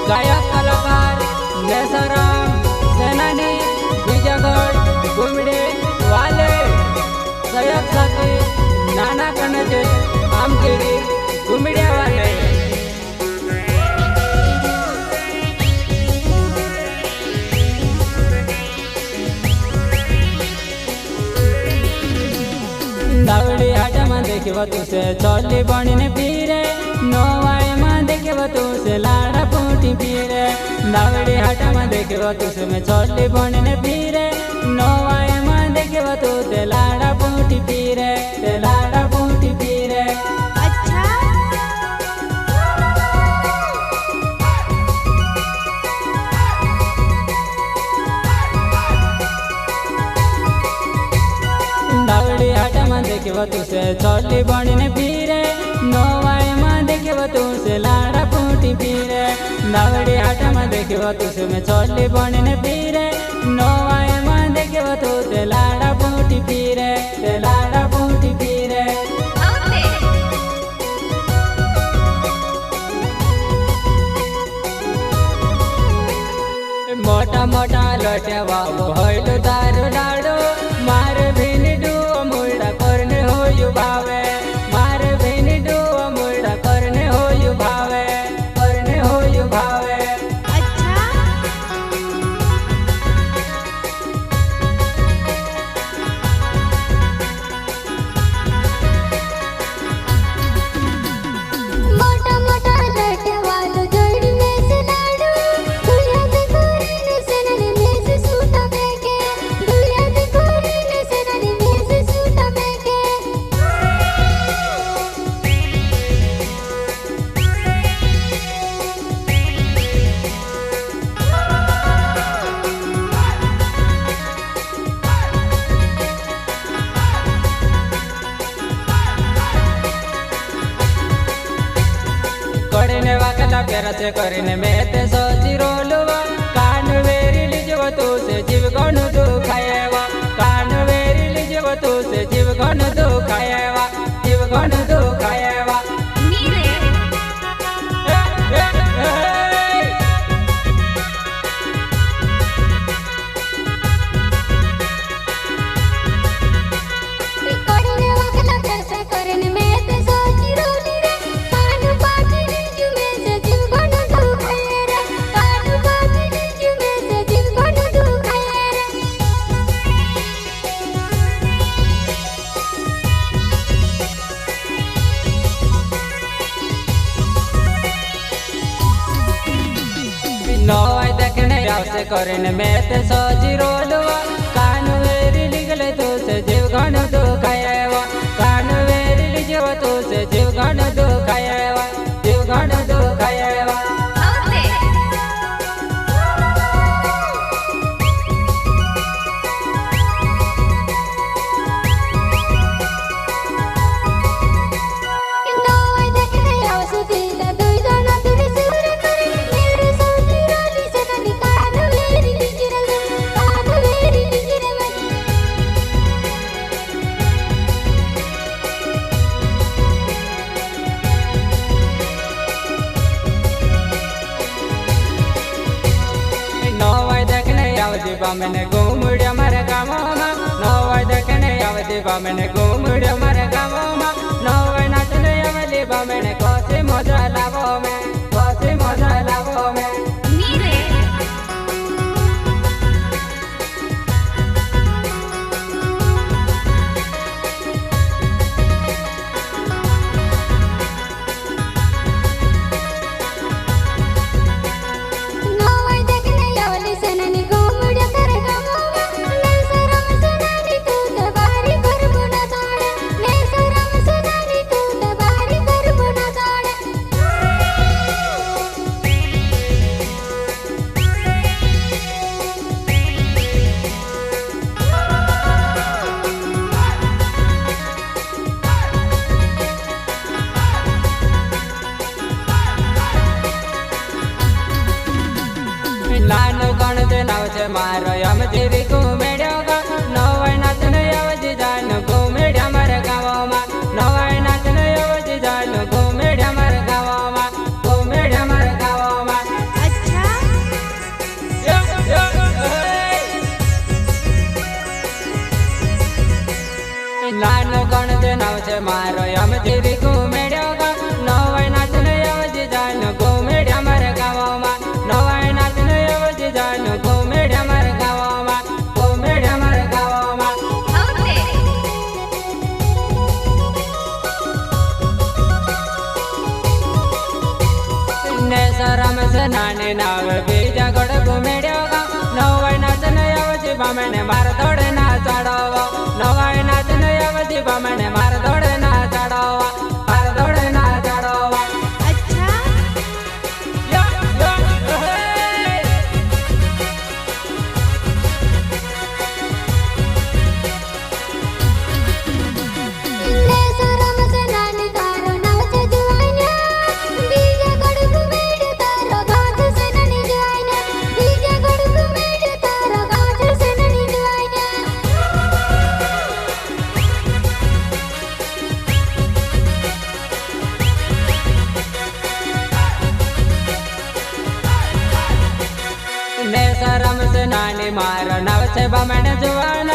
गायक कलाकार नेसराम सेनानी बीजागढ़ घुमड़े वाले सयक साथी नाना कनजे आमगिरी घुमड़े वाले दावड़ी हाटा में देखिव तुसे चोली बनी पीरे नोवाई में देखिव तुसे लाड़ा पूटी पीरे दावड़ी हाटा में देखिव तुसे में चोली बनी पीरे नोवाई में देखिव तुसे लाड़ा पूटी पीरे लाड़ा पूटी पीरे दावड़ी हाटा में देखिव तुसे चोली बनी पीरे नोवाई में देखिव तुसे लाड़ा पूटी पीरे दावड़ी हाटा में देखिव तुसे में चोली बनी पीरे नोवाई में देखिव तुसे लाड़ा पूटी पीरे लाड़ा पूटी पीरे मोटा मोटा लोटवा होइल दारू डाड़ो मार भिन डुओ मुड़ा करने हो भावे मार भिन डुओ मुड़ा करने हो भावे करने हो भावे करने वाकला प्यारा से करने में ते सोची रोलवा कान वेरी लिजव तो से जीव गण दुखाएवा कान वेरी लिजव तो से जीव गण दुखाएवा जीव गण दुखाएवा नवाई देखने से करने में ते सोची रोलवा कान वेरी लिगले तो से जीव गण दुखाएवा कान वेरी लिजव तो से जीव गण दुखाएवा जीव गण दुखाएवा आवदीबा मैंने घूमड़िया मारे गाँव में नवाई देखने आवदीबा मैंने घूमड़िया मारे गाँव में नवाई नाचने आवदीबा मैंने कौसे मजा लाभो में कौसे मजा लाभो में लानो गण दे नाव से मारो यम जीवी घूमेड़ो गा नवाई नाचने आवजी जान घूमेड़िया मारे गाँव में नवाई नाचने आवजी जान घूमेड़िया मारे गाँव में घूमेड़िया मारे गाँव में शरम से नानी नाव बीजा गोड़ घुमेड्यो गाँव नवाई नाच नयावजी बामणे मार दौड़े ना चढ़ावा नवाई नाच नयावजी बामणे मार दौड़े ना चढ़ावा मार दौड़े ना चढ़ावा। अच्छा या हे ने शरम से नानी तारो नाच जुआइना बीजा गड़ घुमेड़ तारो गांठ से ननी जुआइना बीजा गड़ घुमेड़ तारो गांठ से ननी जुआइना। ने शरम से नानी मार नव से बामणे जुआन